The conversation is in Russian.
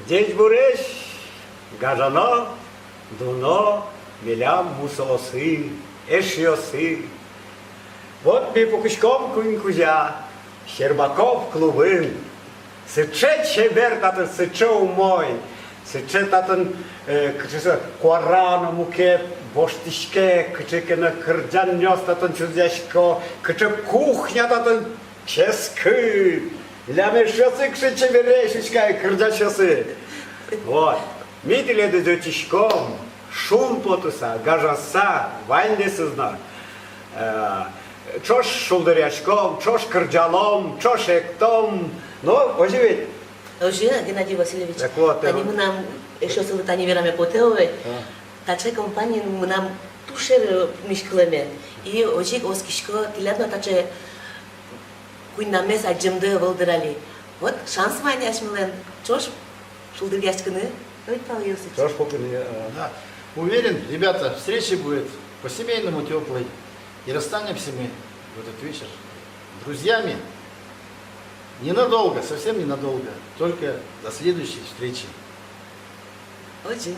Здесь буреш, гажано, дуно, милям мусосы, эшьосы. Вот ми покушком кунькузя, Щербаков клубын. Сыче чебер татын сыче умой, сыче татын куарано муке боштишке, кычекена кырджан нёс татын чузяшко, кыче кухня татын чески. Лямешосы кыче чеберешечка и кырджачосы. Вот. Мителеды зётишком, шум потуса, гажаса, вальнесы знак. Чош шулдырячком, чош кырджалом, чош эктом. Ну, оживить. Уже, Геннадий Васильевич, Так вот, они мы нам еще сылытани верами потелы, таче компании мы нам тушер мишклеме. И ожик оскишко тилядно таче куйнамес аджимды вылдырали. Вот шанс мани ашмилен, чош шулдырячканы, ойтпал Чош покыны. Да. Уверен, ребята, встреча будет по-семейному теплой. И расстанемся мы в этот вечер друзьями. Ненадолго, совсем ненадолго. Только до следующей встречи. Очень.